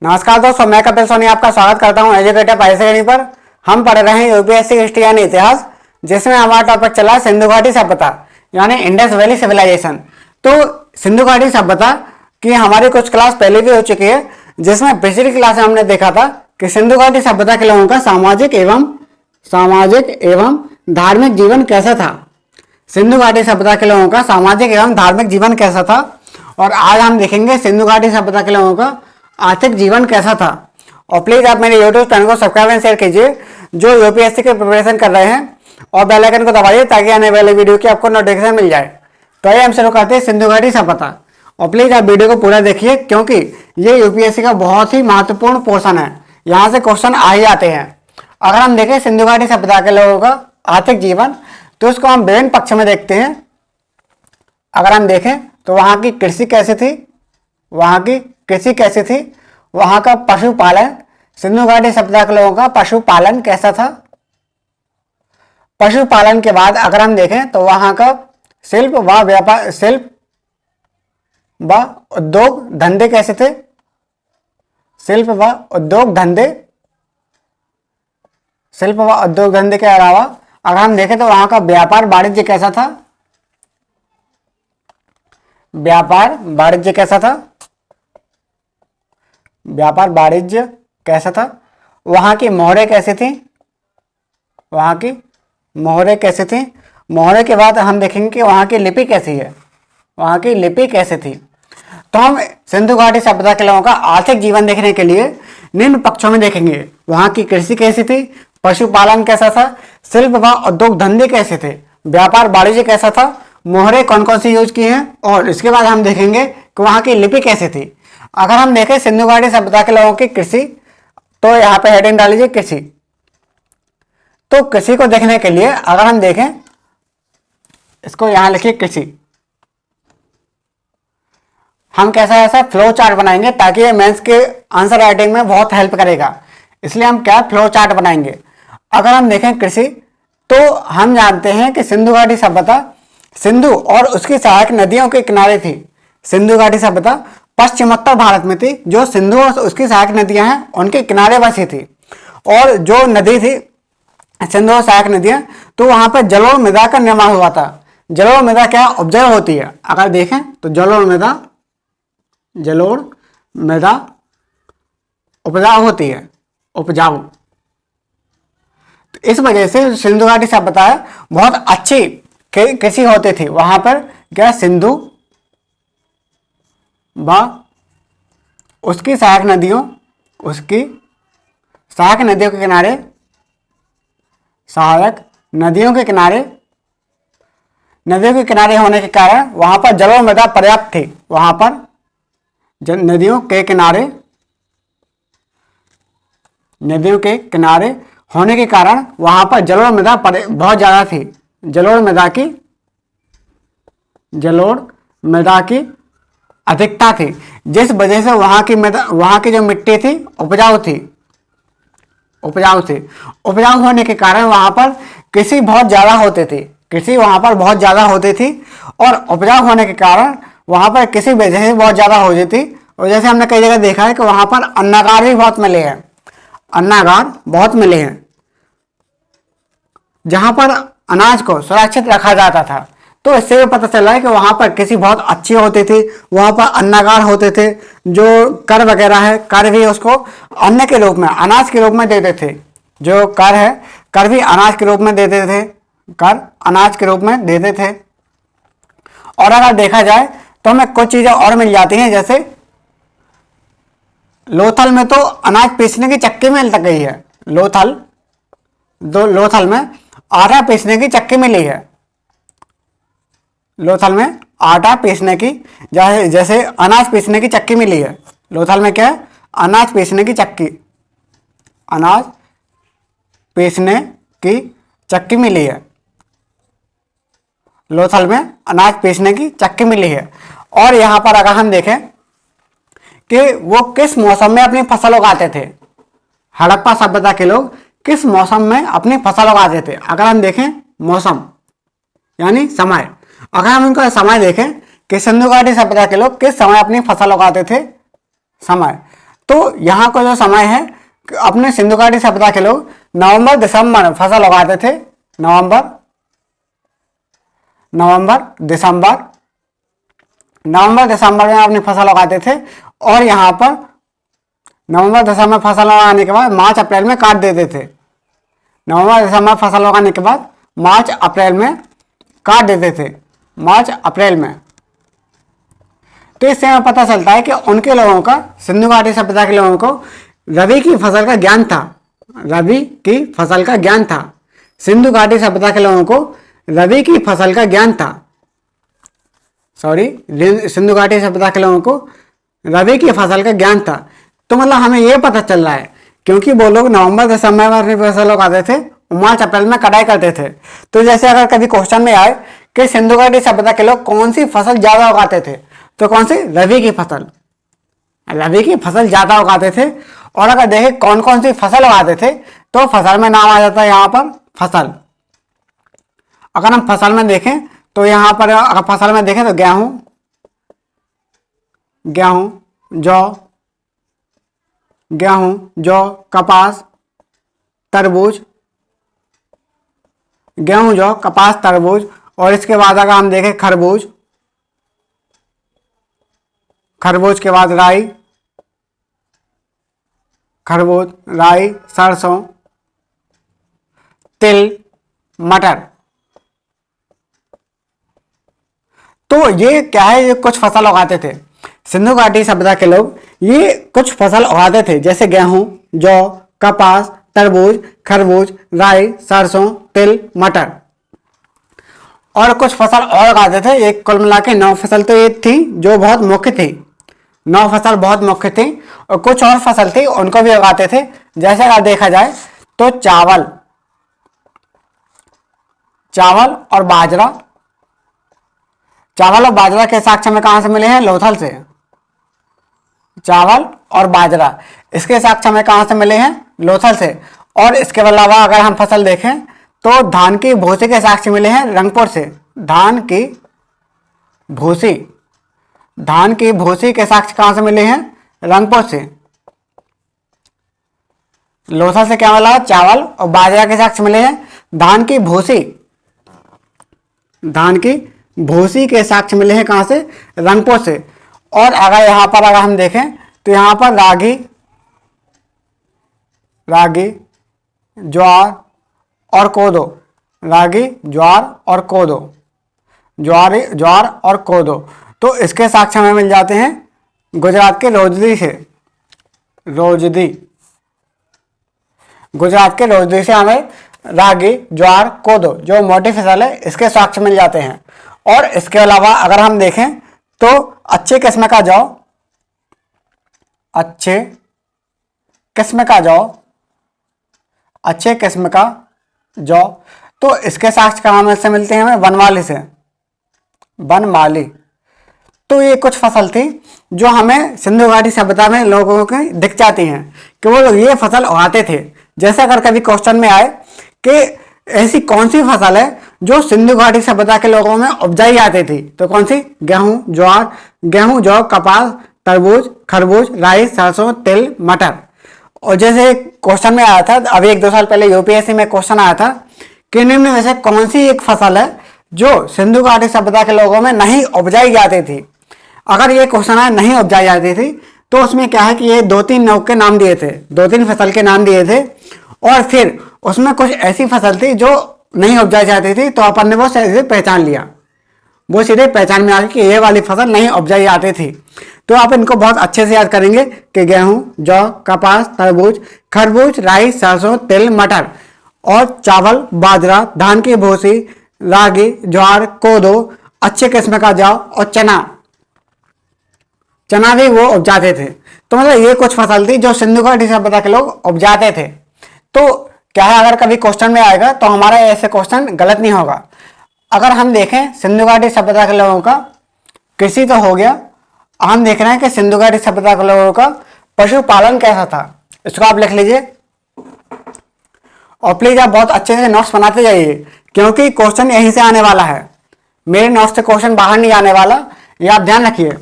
नमस्कार दोस्तों, मैं कपिल सोनी आपका स्वागत करता हूं एजुकेटर पाइसेगनी पर। हम पढ़ रहे हैं यूपीएससी हिस्ट्री यानी इतिहास, जिसमें हमारा टॉपिक चला है सिंधु घाटी सभ्यता यानी इंडस वैली सिविलाइजेशन। तो सिंधु घाटी सभ्यता की हमारी कुछ क्लास पहले भी हो चुकी है, जिसमें पिछली क्लास में हमने देखा था कि सिंधु घाटी सभ्यता के लोगों का सामाजिक एवं धार्मिक जीवन कैसा था। सिंधु घाटी सभ्यता के लोगों का सामाजिक एवं धार्मिक जीवन कैसा था। और आज हम देखेंगे सिंधु घाटी सभ्यता के लोगों का आर्थिक जीवन कैसा था। और प्लीज आप मेरे यूट्यूब चैनल को सब्सक्राइब एंड शेयर कीजिए जो यूपीएससी की प्रिपरेशन कर रहे हैं, और बेल आइकन को दबाइए ताकि आने वाले वीडियो की आपको नोटिफिकेशन मिल जाए। तो आइए हम शुरू करते हैं सिंधु घाटी सभ्यता। और प्लीज आप वीडियो को पूरा देखिए क्योंकि ये यूपीएससी का बहुत ही महत्वपूर्ण पोर्शन है, यहाँ से क्वेश्चन आ ही आते हैं। अगर हम देखें सिंधु घाटी सभ्यता के लोगों का आर्थिक जीवन, तो उसको हम विभिन्न पक्ष में देखते हैं। अगर हम देखें तो वहाँ की कृषि कैसी थी, वहाँ का पशुपालन, सिंधु घाटी सभ्यता के लोगों का पशुपालन कैसा था। पशुपालन के बाद अगर हम देखें तो वहाँ का शिल्प व उद्योग धंधे कैसे थे। शिल्प व उद्योग धंधे के अलावा अगर हम देखें तो वहाँ का व्यापार वाणिज्य कैसा था। व्यापार वाणिज्य कैसा था। वहाँ की मोहरें कैसी थी। मोहरे के बाद हम देखेंगे कि वहाँ की लिपि कैसी थी। तो हम सिंधु घाटी सभ्यता के लोगों का आर्थिक जीवन देखने के लिए निम्न पक्षों में देखेंगे। वहाँ की कृषि कैसी थी, पशुपालन कैसा था, शिल्प व उद्योग धंधे कैसे थे, व्यापार वाणिज्य कैसा था, मोहरें कौन कौन सी यूज की हैं, और इसके बाद हम देखेंगे कि वहाँ की लिपि कैसी थी। अगर हम देखें सिंधु घाटी सभ्यता के लोगों की कृषि, तो यहाँ पे हेडिंग डालीजिए कृषि। तो कृषि को देखने के लिए अगर हम देखें, इसको यहाँ लिखिए कृषि। हम कैसा फ्लो चार्ट बनाएंगे ताकि ये मेंस के आंसर राइटिंग में बहुत हेल्प करेगा, इसलिए हम क्या फ्लो चार्ट बनाएंगे। अगर हम देखें कृषि, तो हम जानते हैं कि सिंधु घाटी सभ्यता सिंधु और उसकी सहायक नदियों के किनारे थी। सिंधु घाटी सभ्यता पश्चिमोत्तर भारत में थी। जो सिंधु और उसकी सहायक नदियां हैं उनके किनारे बसी थी। और जो नदी थी सिंधु और सहायक नदियां, तो वहां पर जलोढ़ मृदा का निर्माण हुआ था। जलोढ़ मृदा क्या उपजाऊ होती है, अगर देखें तो जलोढ़ मृदा उपजाऊ होती है, उपजाऊ। तो इस वजह से सिंधु घाटी सभ्यता है बहुत अच्छी कृषि होती थी। वहां पर क्या सिंधु व उसकी सहायक नदियों के किनारे होने के कारण वहां पर जलोढ़ मृदा पर्याप्त थी। वहां पर नदियों के किनारे होने के कारण वहां पर जलोढ़ मृदा बहुत ज्यादा थी। जलोढ़ मृदा की अधिकता थी, जिस वजह से वहां की जो मिट्टी थी उपजाऊ होने के कारण वहां पर कृषि बहुत ज्यादा होती थी। और उपजाऊ होने के कारण वहां पर कृषि वजह से बहुत ज्यादा हो जाती। और जैसे हमने कई जगह देखा है कि वहां पर अन्नागार भी बहुत मिले हैं, जहां पर अनाज को सुरक्षित रखा जाता था। तो इससे भी पता चला है कि वहां पर कृषि बहुत अच्छी होती थी। वहां पर अन्नागार होते थे। जो कर वगैरह है, कर भी उसको अन्न के रूप में, अनाज के रूप में देते थे। जो कर है, कर भी अनाज के रूप में देते थे। और अगर देखा जाए तो हमें कुछ चीजें और मिल जाती हैं, जैसे लोथल में तो अनाज पीसने की चक्की मिल गई है। लोथल में आटा पीसने की चक्की मिली है। लोथल में आटा पीसने की, जैसे अनाज पीसने की चक्की मिली है। लोथल में क्या है, अनाज पीसने की चक्की मिली है। लोथल में अनाज पीसने की चक्की मिली है। और यहाँ पर अगर हम देखें कि वो किस मौसम में अपनी फसल उगाते थे, हड़प्पा सभ्यता के लोग किस मौसम में अपनी फसल उगाते थे। अगर हम देखें मौसम यानी समय, अगर हम उनका समय देखें कि सिंधु घाटी सभ्यता के लोग किस समय अपनी फसल उगाते थे, समय, तो यहाँ का जो समय है, अपने सिंधु घाटी सभ्यता के लोग नवंबर दिसंबर में फसल उगाते थे। नवंबर दिसंबर में अपनी फसल उगाते थे, और यहाँ पर नवंबर दिसंबर में फसल उगाने के बाद मार्च अप्रैल में काट देते थे। नवंबर दिसंबर फसल उगाने के बाद मार्च अप्रैल में काट देते थे, मार्च अप्रैल में। तो इससे हमें पता चलता है कि उनके लोगों का, सिंधु घाटी सभ्यता के लोगों को रबी की फसल का ज्ञान था। रबी की फसल का ज्ञान था। सिंधु घाटी सभ्यता के लोगों को रबी की फसल का ज्ञान था। सिंधु घाटी सभ्यता के लोगों को रबी की फसल का ज्ञान था। तो मतलब हमें यह पता चल रहा है, क्योंकि वो लोग नवंबर दिसंबर में अपनी फसल उगाते थे, मार्च अप्रैल में कटाई करते थे। तो जैसे अगर कभी क्वेश्चन में आए कि सिंधु घाटी सभ्यता के लोग कौन सी फसल ज्यादा उगाते थे, तो कौन सी? रबी की फसल। रबी की फसल ज्यादा उगाते थे। और अगर देखें कौन कौन सी फसल उगाते थे, तो फसल में नाम आ जाता है यहाँ पर फसल। अगर हम फसल में देखें तो यहाँ पर, अगर फसल में देखें तो गेहूं, जौ, कपास, तरबूज, गेहूं, जौ, कपास, तरबूज, और इसके बाद अगर हम देखें खरबूज के बाद राई, सरसों, तिल, मटर। तो ये क्या है, ये कुछ फसल उगाते थे सिंधु घाटी सभ्यता के लोग। ये कुछ फसल उगाते थे, जैसे गेहूं, जौ, कपास, तरबूज, खरबूज, राई, सरसों, तिल, मटर, और कुछ फसल और उगाते थे। एक कुल मिला के 9 फसल तो ये थी जो बहुत मुख्य थी। 9 फसल बहुत मुख्य थी, और कुछ और फसल थी उनको भी उगाते थे। जैसे अगर देखा जाए तो चावल और बाजरा। चावल और बाजरा के साक्ष्य में कहां से मिले हैं? लोथल से। चावल और बाजरा इसके साक्ष्य में कहां से मिले हैं? लोथल से। और इसके अलावा अगर हम फसल देखें तो धान की भूसी के साक्ष्य मिले हैं रंगपुर से। धान की भूसी के साक्ष्य कहां से मिले हैं? रंगपुर से। लोथल से क्या मिला? चावल। और बाजरा के साक्ष्य मिले हैं धान की भूसी के साक्ष्य मिले हैं कहां से? रंगपुर से। और अगर यहां पर हम देखें तो यहां पर रागी, ज्वार और कोदो, ज्वार और कोदो, तो इसके साक्ष्य हमें मिल जाते हैं गुजरात के रोजदी से। गुजरात के रोजदी से हमें रागी, ज्वार, कोदो जो मोटी फसल है इसके साक्ष्य मिल जाते हैं। और इसके अलावा अगर हम देखें तो अच्छे किस्म का जौ, तो इसके साक्ष्य कहाँ से मिलते हैं? हमें बनमाली। तो ये कुछ फसल थी जो हमें सिंधु घाटी सभ्यता में लोगों के दिख जाती हैं कि वो लोग ये फसल उगाते थे। जैसे अगर कभी क्वेश्चन में आए कि ऐसी कौन सी फसल है जो सिंधु घाटी सभ्यता के लोगों में उपजाई जाती थी, तो कौन सी? गेहूं, जौ, कपास, तरबूज, खरबूज, राई, सरसों, तिल, मटर। और जैसे क्वेश्चन में आया था अभी 1-2 साल पहले यूपीएससी में क्वेश्चन आया था कि निम्न में से कौन सी एक फसल है जो सिंधु घाटी सभ्यता के लोगों में नहीं उपजाई जाती थी। अगर ये क्वेश्चन है नहीं उपजाई जाती थी, तो उसमें क्या है कि ये 2-3 नौ के नाम दिए थे, 2-3 फसल के नाम दिए थे, और फिर उसमें कुछ ऐसी फसल थी जो नहीं उपजाई जाती थी, तो अपन ने वो सीधे पहचान लिया। वो सीधे पहचान में आ गई कि ये वाली फसल नहीं उपजाई जाती थी। तो आप इनको बहुत अच्छे से याद करेंगे कि गेहूं, जौ, कपास, तरबूज, खरबूज, राई, सरसों, तिल, मटर, और चावल, बाजरा, धान की भूसी, रागी, ज्वार, कोदो, अच्छे किस्म का जौ और चना भी वो उपजाते थे। तो मतलब ये कुछ फसल थी जो सिंधु घाटी सभ्यता के लोग उपजाते थे। तो क्या है, अगर कभी क्वेश्चन में आएगा तो हमारा ऐसे क्वेश्चन गलत नहीं होगा। अगर हम देखें सिंधु घाटी सभ्यता के लोगों का कृषि तो हो गया, हम देख रहे हैं कि सिंधु घाटी सभ्यता के लोगों का पशुपालन कैसा था, इसको आप लिख लीजिए। और प्लीज आप बहुत अच्छे से नोट्स बनाते जाइए, क्योंकि क्वेश्चन यहीं से आने वाला है, मेरे नोट्स से क्वेश्चन बाहर नहीं आने वाला, ये आप ध्यान रखिए।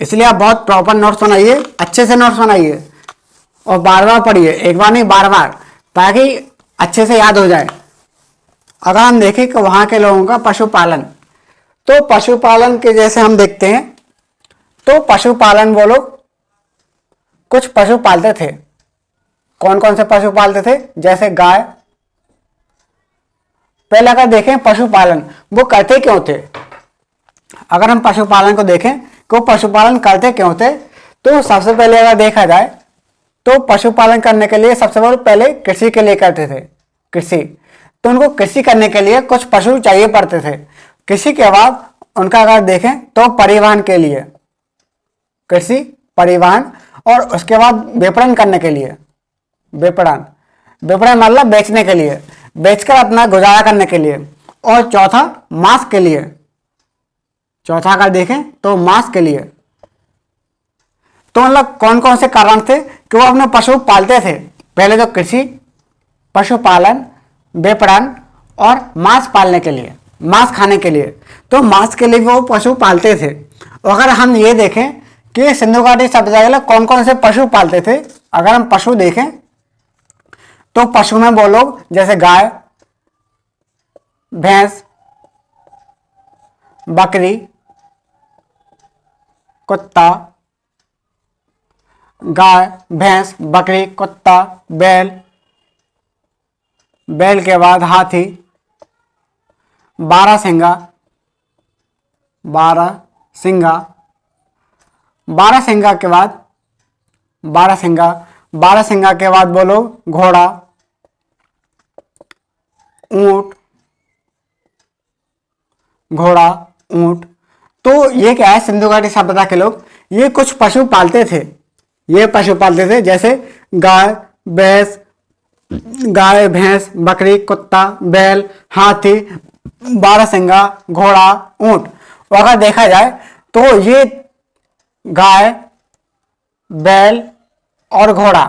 इसलिए आप बहुत प्रॉपर नोट्स बनाइए, अच्छे से नोट्स बनाइए और बार बार पढ़िए, एक बार नहीं बार बार, ताकि अच्छे से याद हो जाए। अगर हम देखें कि वहाँ के लोगों का पशुपालन, तो पशुपालन के जैसे हम देखते हैं, तो पशुपालन वो लोग कुछ पशु पालते थे। कौन कौन से पशु पालते थे? जैसे गाय। पहले अगर देखें पशुपालन वो करते क्यों थे, अगर हम पशुपालन को देखें कि वो पशुपालन करते क्यों थे, तो सबसे पहले अगर देखा जाए तो पशुपालन करने के लिए सबसे पहले कृषि के लिए करते थे। कृषि, तो उनको कृषि करने के लिए कुछ पशु चाहिए पड़ते थे। कृषि के बाद उनका अगर देखें तो परिवहन के लिए, कृषि, परिवहन, और उसके बाद विपणन करने के लिए, विपणन, विपणन मतलब बेचने के लिए, बेचकर अपना गुजारा करने के लिए, और चौथा मांस के लिए। चौथा अगर देखें तो मांस के लिए। तो मतलब कौन कौन से कारण थे कि वो अपने पशु पालते थे? पहले तो कृषि, पशुपालन, विपणन और मांस पालने के लिए, मांस खाने के लिए। तो मांस के लिए वो पशु पालते थे। अगर हम ये देखें कि सिंधु घाटी सभ्यता के लोग कौन कौन से पशु पालते थे, अगर हम पशु देखें तो पशु में वो लोग जैसे गाय, भैंस, बकरी, कुत्ता, गाय, भैंस, बकरी, कुत्ता, बैल, बैल के बाद हाथी, बारहसिंगा, बारहसिंगा, बारहसिंगा के बाद बारहसिंगा, बारहसिंगा के बाद बोलो घोड़ा, ऊंट, घोड़ा, ऊंट। तो ये क्या है, सिंधु घाटी सभ्यता के लोग ये कुछ पशु पालते थे, ये पशु पालते थे जैसे गाय, भैंस, गाय, भैंस, बकरी, कुत्ता, बैल, हाथी, बारहसिंगा, घोड़ा, ऊंट। अगर देखा जाए तो ये गाय, बैल और घोड़ा,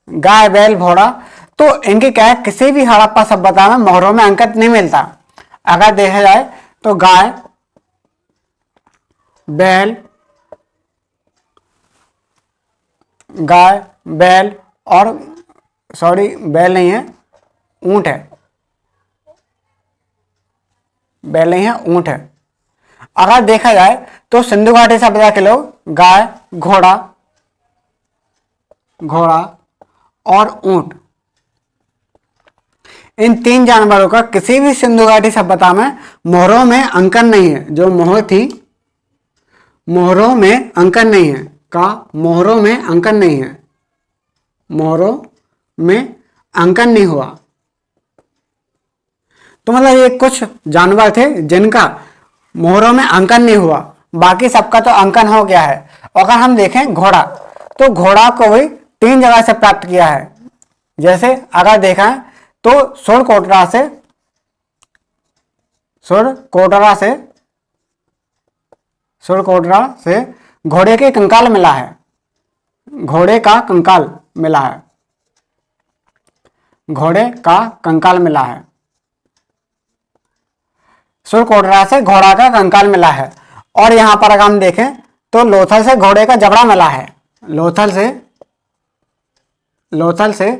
गाय, बैल, घोड़ा, तो इनके क्या है, किसी भी हड़प्पा सभ्यता में मोहरों में अंकित नहीं मिलता। अगर देखा जाए तो गाय, बैल, गाय, बैल और सॉरी बैल नहीं है, ऊंट है, बैल नहीं है, ऊंट है। अगर देखा जाए तो सिंधु घाटी सभ्यता के लोग गाय, घोड़ा, घोड़ा और ऊंट, इन तीन जानवरों का किसी भी सिंधु घाटी सभ्यता में मोहरों में अंकन नहीं है। जो मोहर थी, मोहरों में अंकन नहीं है, का मोहरों में अंकन नहीं है, मोहरों में अंकन नहीं हुआ। तो मतलब ये कुछ जानवर थे जिनका मोहरों में अंकन नहीं हुआ, बाकी सबका तो अंकन हो गया है। अगर हम देखें घोड़ा, तो घोड़ा को भी तीन जगह से प्राप्त किया है। जैसे अगर देखा है तो सुरकोटरा से, सुरकोटरा से, सुरकोटरा से घोड़े के कंकाल मिला है, घोड़े का कंकाल मिला है, घोड़े का कंकाल मिला है, सुरकोटरा से घोड़ा का कंकाल मिला है। और यहां पर अगर हम देखें तो लोथल से घोड़े का जबड़ा मिला है, लोथल से, लोथल से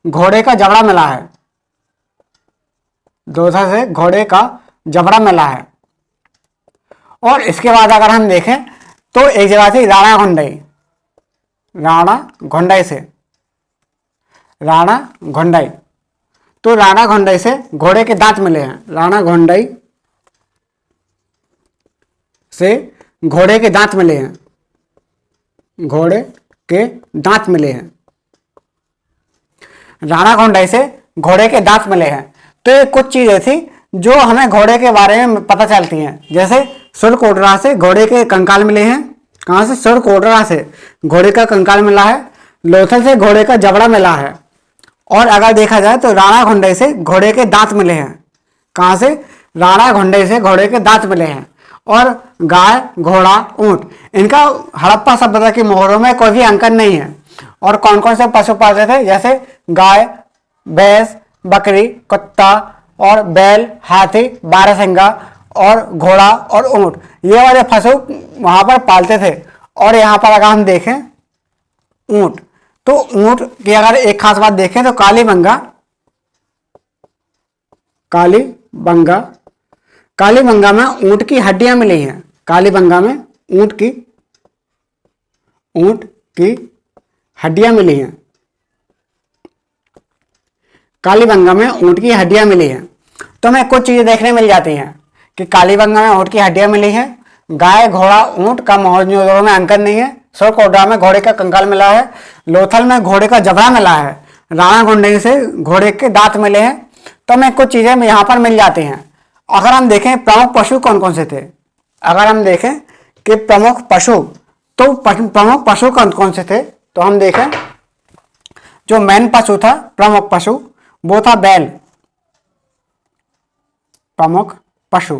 घोड़े का जबड़ा मिला है, लोथल से घोड़े का जबड़ा मिला है। और इसके बाद अगर हम देखें तो एक जगह से राणा घोंडाई, राणा घोंडाई से, राणा घोंडाई, तो राणा घोंडाई से घोड़े के दांत मिले हैं, राणा घोंडाई से घोड़े के दांत मिले हैं, घोड़े के दांत मिले हैं, राणा घोंडाई से घोड़े के दांत मिले हैं। तो ये कुछ चीजें थी जो हमें घोड़े के बारे में पता चलती हैं। जैसे सुरकोटरा से घोड़े के कंकाल मिले हैं, कहाँ से, सुरकोटरा से घोड़े का कंकाल मिला है, लोथल से घोड़े का जबड़ा मिला है, और अगर देखा जाए तो राणा घोंडाई से घोड़े के दांत मिले हैं। कहाँ से, राणा घोंडाई से घोड़े के दांत मिले हैं। और गाय, घोड़ा, ऊंट, इनका हड़प्पा सभ्यता की मोहरों में कोई भी अंकन नहीं है। और कौन कौन से पशु पालते थे, जैसे गाय, भैंस, बकरी, कुत्ता और बैल, हाथी, बारहसिंगा और घोड़ा और ऊंट, ये वाले पशु वहां पर पालते थे। और यहाँ पर अगर हम देखें ऊंट, तो ऊंट की अगर एक खास बात देखें तो कालीबंगा, कालीबंगा में ऊंट की हड्डियां मिली हैं। कालीबंगा में ऊंट की हड्डियां मिली हैं। कालीबंगा में ऊंट की हड्डियां मिली हैं। तो हमें कुछ चीजें देखने मिल जाती हैं कि कालीबंगा में ऊंट की हड्डियां मिली हैं, गाय घोड़ा ऊंट का मोहनजोदड़ो में अंकन नहीं है, सरकोटा में घोड़े का कंकाल मिला है, लोथल में घोड़े का जबड़ा मिला है, राणागुंडई से घोड़े के दांत मिले हैं। तो हमें कुछ चीजें यहाँ पर मिल जाती हैं। अगर हम देखें प्रमुख पशु कौन कौन से थे, अगर हम देखें कि प्रमुख पशु, तो प्रमुख पशु कौन कौन से थे, तो हम देखें जो मेन पशु था, प्रमुख पशु, वो था बैल। प्रमुख पशु,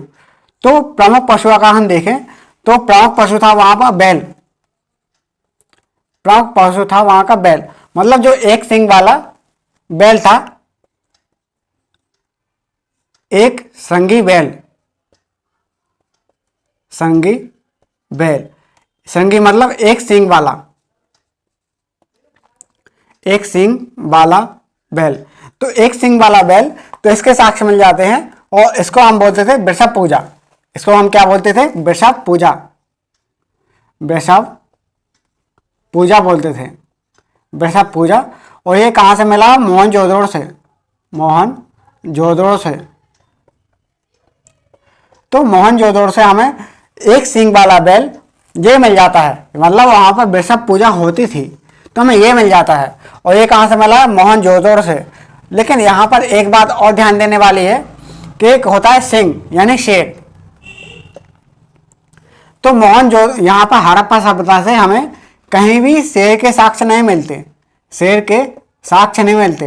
तो प्रमुख पशु अगर हम देखें तो प्रमुख पशु था वहां पर बैल। प्रमुख पशु था वहां का बैल, मतलब जो एक सींग वाला बैल था, एक संगी बैल। संगी मतलब एक सींग वाला, एक सींग वाला बैल। तो एक सींग वाला बैल, तो इसके साक्ष्य मिल जाते हैं और इसको हम बोलते थे वृषभ पूजा। इसको हम क्या बोलते थे? वृषभ पूजा। वृषभ पूजा बोलते थे, वृषभ पूजा। और ये कहां से मिला? मोहनजोदड़ो से, मोहनजोदड़ो से। तो मोहनजोदड़ो से हमें एक सींग वाला बैल ये मिल जाता है, मतलब वहां पर वृषभ पूजा होती थी, तो हमें ये मिल जाता है। और ये कहां से मिला? मोहनजोदड़ो से। लेकिन यहां पर एक बात और ध्यान देने वाली है कि एक होता है सिंह, यानी शेर। तो यहाँ पर हड़प्पा सभ्यता से हमें कहीं भी शेर के साक्ष्य नहीं मिलते, शेर के साक्ष्य नहीं मिलते।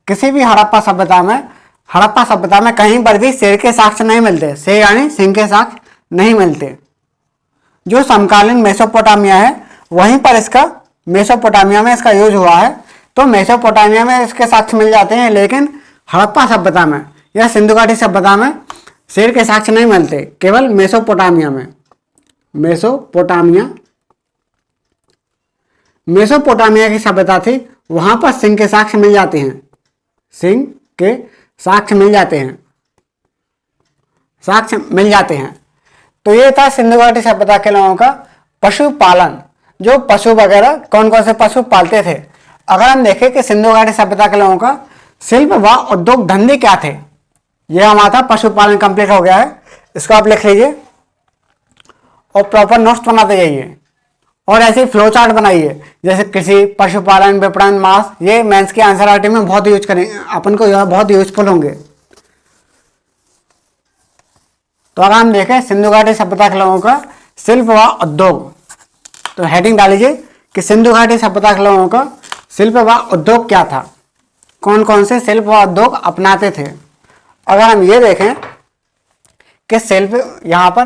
किसी भी हड़प्पा सभ्यता में कहीं पर भी शेर के साक्ष्य नहीं मिलते, शेर यानी सिंह के साक्ष्य नहीं मिलते। जो समकालीन मेसोपोटामिया है वहीं पर मेसोपोटामिया में इसका यूज हुआ है, तो मेसोपोटामिया में इसके साक्ष्य मिल जाते हैं। लेकिन हड़प्पा सभ्यता में या सिंधु घाटी सभ्यता में शेर के साक्ष्य नहीं मिलते, केवल मेसोपोटामिया में। मेसोपोटामिया की सभ्यता थी, वहां पर सिंह के साक्ष्य मिल जाते हैं, सिंह के साक्ष्य मिल जाते हैं। तो ये था सिंधु घाटी सभ्यता के लोगों का पशुपालन, जो पशु वगैरह कौन कौन से पशु पालते थे। अगर हम देखें कि सिंधु घाटी सभ्यता के लोगों का शिल्प व उद्योग धंधे क्या थे, ये हमारा पशुपालन कंप्लीट हो गया है। इसको आप लिख लीजिए और प्रॉपर नोट्स बनाते जाइए और ऐसे फ्लो चार्ट बनाइए, जैसे कृषि, पशुपालन, विपणन, मांस। ये मेंस के आंसर राइटिंग में बहुत यूज करेंगे, अपन को यह बहुत यूजफुल होंगे। तो अगर हम देखें सिंधु घाटी सभ्यता के लोगों का शिल्प व उद्योग, तो हेडिंग डालीजिए कि सिंधु घाटी सभ्यता के लोगों का शिल्प व उद्योग क्या था, कौन कौन से शिल्प व उद्योग अपनाते थे। अगर हम ये देखें कि शिल्प, यहाँ पर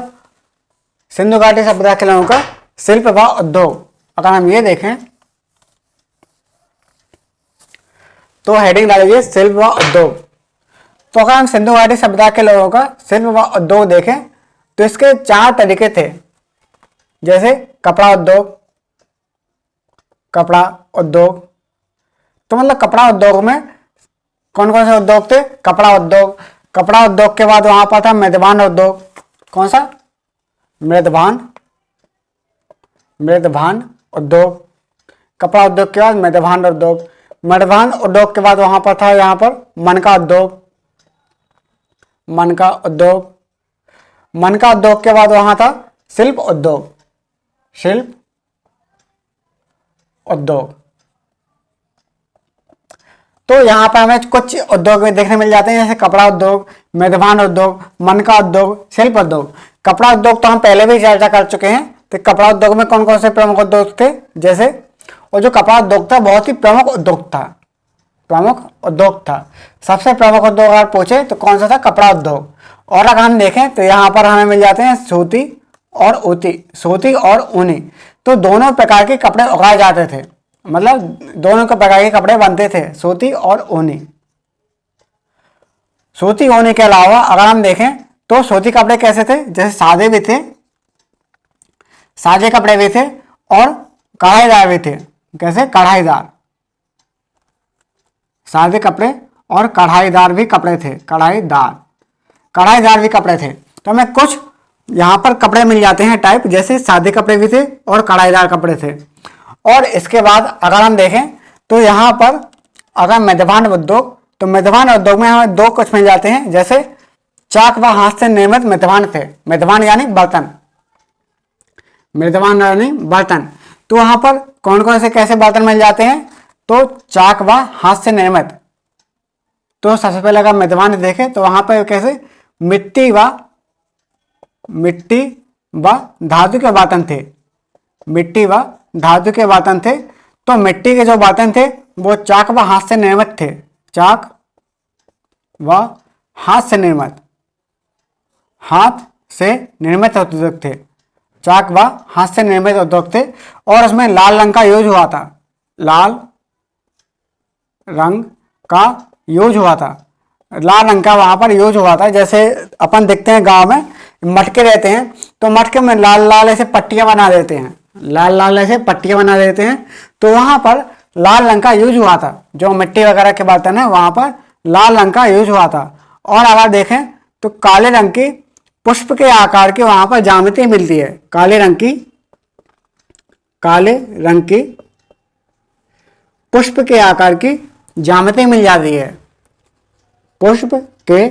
सिंधु घाटी सभ्यता के लोगों का शिल्प व उद्योग, अगर हम ये देखें तो हेडिंग डालीजिए शिल्प व उद्योग। तो अगर हम सिंधु घाटी सभ्यता के लोगों का शिल्प व उद्योग देखें तो इसके 4 तरीके थे, जैसे कपड़ा उद्योग। तो मतलब कपड़ा उद्योग में कौन कौन से उद्योग थे? कपड़ा उद्योग के बाद वहां पर था मृदभांड उद्योग। कौन सा? मृदभांड उद्योग। कपड़ा उद्योग के बाद मृदभांड उद्योग के बाद वहां पर था यहाँ पर मनका उद्योग के बाद वहां था शिल्प उद्योग। तो यहाँ पर हमें कुछ उद्योग देखने मिल जाते हैं, जैसे कपड़ा उद्योग, मृदभांड उद्योग, मनका उद्योग, शिल्प उद्योग। कपड़ा उद्योग तो हम पहले भी चर्चा कर चुके हैं। तो कपड़ा उद्योग में कौन कौन से प्रमुख उद्योग थे, जैसे, और जो कपड़ा उद्योग था बहुत ही प्रमुख उद्योग था। सबसे प्रमुख उद्योग अगर पूछे तो कौन सा था? कपड़ा उद्योग। और अगर हम देखें तो यहाँ पर हमें मिल जाते हैं सूती और ऊनी। तो दोनों प्रकार के कपड़े उगाए जाते थे, मतलब दोनों के प्रकार के कपड़े बनते थे, सूती और ऊनी। सूती ऊनी के अलावा अगर हम देखें तो सूती कपड़े कैसे थे, जैसे सादे भी थे, सादे कपड़े भी थे और कढ़ाईदार भी थे। कैसे? कढ़ाईदार। सादे कपड़े और कढ़ाईदार भी कपड़े थे। कढ़ाईदार भी कपड़े थे। तो हमें कुछ यहाँ पर कपड़े मिल जाते हैं टाइप, जैसे सादे कपड़े भी थे और कढ़ाईदार कपड़े थे। और इसके बाद अगर हम देखें तो यहाँ पर अगर मध्यभान उद्योग, तो मध्यभान उद्योग में हमें दो कुछ मिल जाते हैं, जैसे चाक व हाथ से निर्मित मध्यभान थे। मध्यभान यानी बर्तन, मध्यभान यानी बर्तन। तो वहां पर कौन कौन से कैसे बर्तन मिल जाते हैं? तो चाक व हाथ से निर्मित। तो सबसे पहले अगर मध्यभान देखें तो वहां पर कैसे मिट्टी व धातु के बर्तन थे। मिट्टी व धातु के बर्तन थे। तो मिट्टी के जो बर्तन थे वो चाक व हाथ से निर्मित थे। चाक व हाथ से निर्मित, हाथ से निर्मित उद्योग थे। चाक व हाथ से निर्मित उद्योग थे। और उसमें लाल रंग का यूज हुआ था। लाल रंग का यूज हुआ था। लाल रंग का वहां पर यूज हुआ था। जैसे अपन देखते हैं गांव में मटके रहते हैं, तो मटके में लाल लाल ऐसे पट्टियां बना देते हैं। लाल लाल ऐसे पट्टियां बना देते हैं। तो वहां पर लाल रंग का यूज हुआ था। जो मिट्टी वगैरह के बर्तन है वहां पर लाल रंग का यूज हुआ था। और अगर देखें तो काले रंग की पुष्प के आकार की वहां पर ज्यामिति मिलती है। काले रंग की पुष्प के आकार की ज्यामिति मिल जाती है। पुष्प के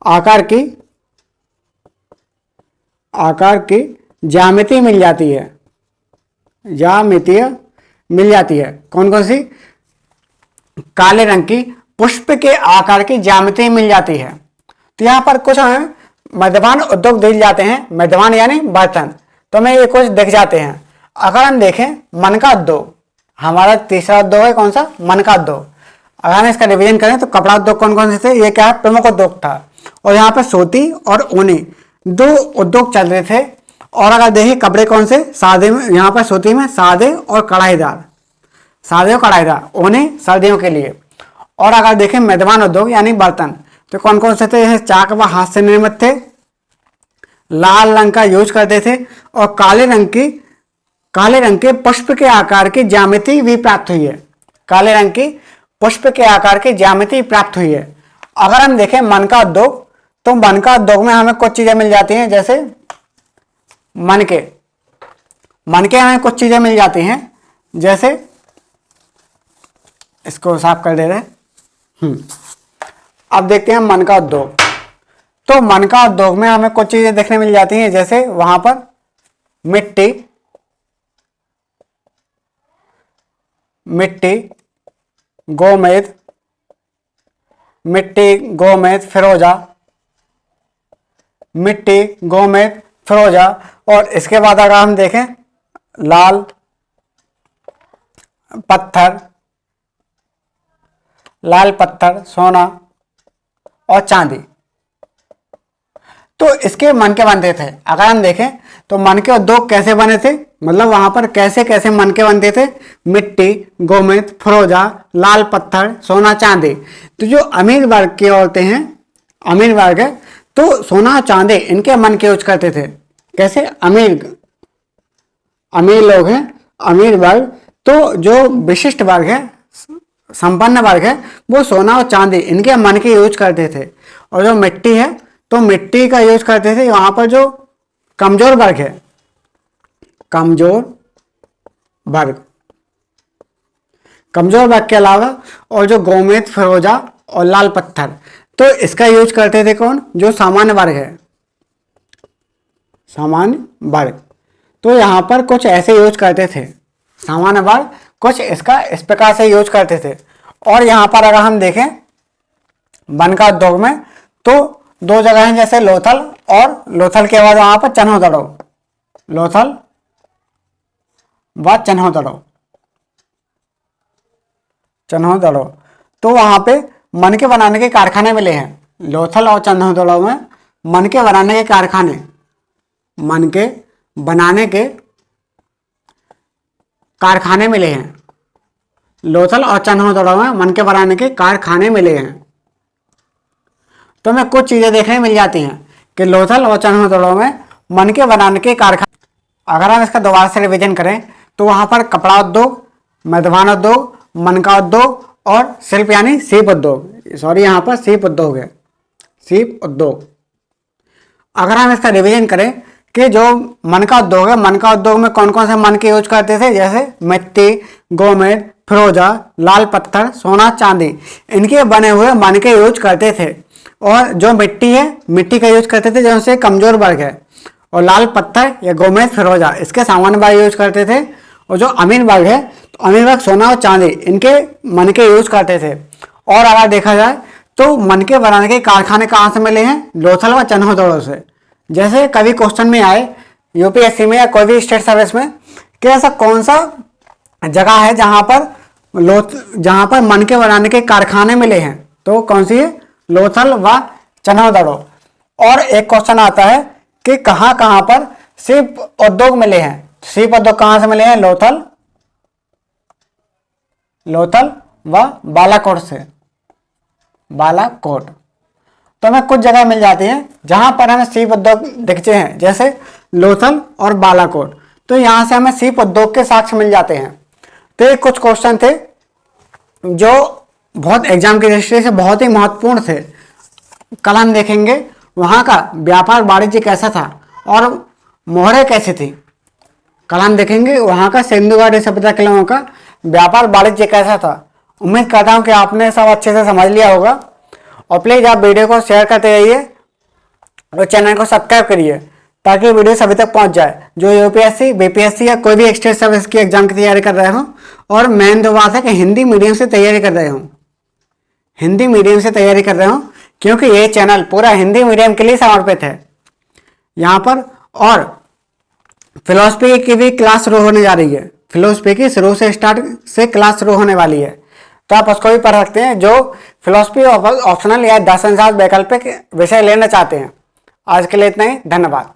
आकार की ज्यामिति मिल जाती है। ज्यामिति मिल जाती है। कौन कौन सी? काले रंग की पुष्प के आकार की ज्यामिति मिल जाती है। तो यहाँ पर कुछ हमें मध्यभान उद्योग दिख जाते हैं। मध्यभान यानी बर्तन। तो हमें ये कुछ दिख जाते हैं। अगर हम देखें मन का उद्योग, हमारा तीसरा उद्योग है कौन सा? मन का उद्योग। अगर हम इसका डिवीजन करें तो कपड़ा उद्योग कौन कौन से थे? ये क्या है? प्रमुख उद्योग था। और यहाँ पर सूती और ऊनी दो उद्योग चल रहे थे। और अगर देखिए कपड़े कौन से? सादे में, यहाँ पर सूती में सादे और कढ़ाईदार। सादे और कढ़ाईदार, ऊनी सर्दियों के लिए। और अगर देखें मध्यभान उद्योग यानी बर्तन, तो कौन कौन से थे? यह चाक व हाथ से निर्मित थे। लाल रंग का यूज करते थे। और काले रंग के पुष्प के आकार की ज्यामिति भी प्राप्त हुई है। काले रंग की पुष्प के आकार की ज्यामिति प्राप्त हुई है। अगर हम देखें मन का उद्योग, तो मन का उद्योग में हमें कुछ चीजें मिल जाती हैं, जैसे मन के हमें कुछ चीजें मिल जाती हैं, जैसे इसको साफ कर दे रहे। अब देखते हैं मन का उद्योग। तो मन का उद्योग में हमें कुछ चीजें देखने मिल जाती हैं, जैसे वहां पर मिट्टी, गोमेद, फिरोजा। और इसके बाद अगर हम देखें लाल पत्थर, सोना और चांदी। तो इसके मन के बनते थे। अगर हम देखें तो मन के उद्योग कैसे बने थे, मतलब वहां पर कैसे कैसे मन के बनते थे? मिट्टी, गोमेद, फिरोजा, लाल पत्थर, सोना, चांदी। तो जो अमीर वर्ग की औरतें हैं, अमीर वर्ग है, तो सोना चांदी इनके मन के यूज करते थे। कैसे? अमीर लोग हैं, अमीर वर्ग। तो जो विशिष्ट वर्ग है, संपन्न वर्ग है, वो सोना और चांदी इनके मन के यूज करते थे। और जो मिट्टी है, तो मिट्टी का यूज करते थे वहां पर जो कमजोर वर्ग है, कमजोर वर्ग के अलावा और जो गोमेद, फिरोजा और लाल पत्थर, तो इसका यूज करते थे कौन? जो सामान्य वर्ग है, सामान्य वर्ग। तो यहां पर कुछ ऐसे यूज करते थे सामान्य वर्ग, कुछ इसका इस प्रकार से यूज करते थे। और यहां पर अगर हम देखें वन का उद्योग में, तो दो जगह हैं, जैसे लोथल और लोथल के बाद वहां पर चन्होदड़ो, लोथल व चन्होदड़ो। तो वहां पे मन के बनाने के कारखाने मिले हैं। लोथल और चन्होदड़ो में मन के बनाने के कारखाने, मन के बनाने के कारखाने मिले हैं। लोथल और चन्होदड़ो में मन के बनाने के कारखाने मिले हैं। तो हमें कुछ चीजें देखने मिल जाती हैं कि लोथल और चन्होदड़ो में मन के बनाने के कारखाने, अगर हम इसका दोबारा से रिवीजन करें तो वहाँ पर कपड़ा उद्योग, मध्यवान उद्योग, मनका उद्योग और शिल्प यानी सीप उद्योग, सॉरी यहाँ पर सीप उद्योग है, सीप उद्योग। अगर हम इसका रिवीजन करें कि जो मनका उद्योग है, मनका उद्योग में कौन कौन से मन के यूज करते थे, जैसे मिट्टी, गोमेद, फिरोजा, लाल पत्थर, सोना, चांदी, इनके बने हुए मन के यूज करते थे। और जो मिट्टी है, मिट्टी का यूज करते थे जैसे कमजोर वर्ग है, और लाल पत्थर या गोमेद, फिरोजा इसके सामान्य वर्ग यूज करते थे। और जो अमीर वर्ग है तो अमीर वर्ग सोना और चांदी इनके मन के यूज करते थे। और अगर देखा जाए तो मन के बनाने के कारखाने कहाँ से मिले हैं, लोथल व चन्होदड़ों से। जैसे कभी क्वेश्चन में आए यूपीएससी में या कोई भी स्टेट सर्विस में कि ऐसा कौन सा जगह है जहां पर मन के बनाने के कारखाने मिले हैं, तो कौन सी है, लोथल व चन्होदड़ों। और एक क्वेश्चन आता है कि कहां कहां पर सीप उद्योग मिले हैं, सीप उद्योग कहां से मिले हैं, लोथल व बालाकोट से, बालाकोट। तो हमें कुछ जगह मिल जाती हैं जहां पर हमें सीप उद्योग दिखते हैं, जैसे लोथल और बालाकोट। तो यहां से हमें सीप उद्योग के साक्ष्य मिल जाते हैं। तो ये कुछ क्वेश्चन थे जो बहुत एग्जाम की दृष्टि से बहुत ही महत्वपूर्ण थे। कल हम देखेंगे वहां का व्यापार वाणिज्य कैसा था और मोहरें कैसी थी। कल हम देखेंगे वहां का सिंधु घाटी सभ्यता के लोगों का व्यापार वाणिज्य कैसा था। उम्मीद करता हूं कि आपने सब अच्छे से समझ लिया होगा। और प्लीज़ आप वीडियो को शेयर करते रहिए और चैनल को सब्सक्राइब करिए ताकि वीडियो सभी तक पहुंच जाए जो यूपीएससी, बीपीएससी या कोई भी स्टेट सर्विस की एग्जाम की तैयारी कर रहे हो। और मेन तो बात है कि हिंदी मीडियम से तैयारी कर रहे हो, हिंदी मीडियम से तैयारी कर रहे हो, क्योंकि ये चैनल पूरा हिंदी मीडियम के लिए समर्पित है। यहाँ पर और फिलोसफी की भी क्लास शुरू होने जा रही है, फिलोसफी की शुरू से स्टार्ट से क्लास शुरू होने वाली है, तो आप उसको भी पढ़ सकते हैं जो फिलोसफी ऑप्शनल या दर्शन शास्त्र वैकल्पिक विषय लेना चाहते हैं। आज के लिए इतना ही, धन्यवाद।